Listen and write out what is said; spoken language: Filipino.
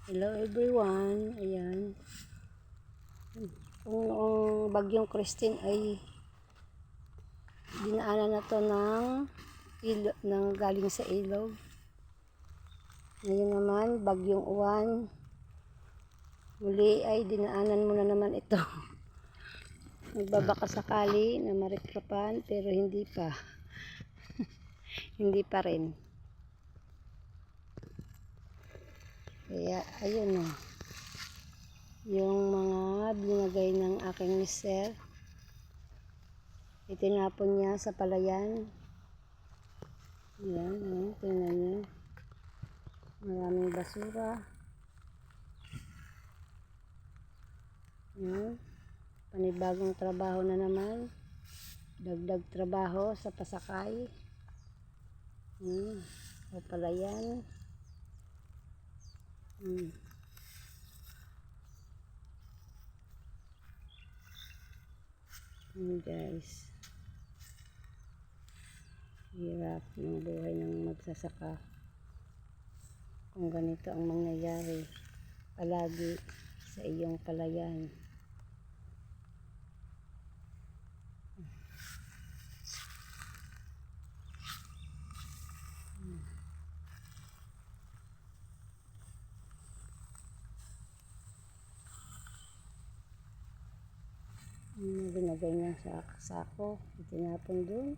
Hello everyone, ayan. Kung noong bagyong Christine ay dinaanan na to ng galing sa ilog. Ngayon naman, bagyong Uwan, muli ay dinaanan mo na naman ito. Nagbabaka sakali na marikrapan pero hindi pa. Hindi pa rin. Kaya ayun na. Yung mga binagay ng aking mister, itinapon niya sa palayan. Yan, tingnan niyo. Maraming basura. Yan. Panibagong trabaho na naman. Dagdag trabaho sa pasakay. Sa palayan. Guys, hirap ng buhay ng magsasaka kung ganito ang mangyayari palagi sa iyong palayan. Binagay niya sa sako, itinapon dun.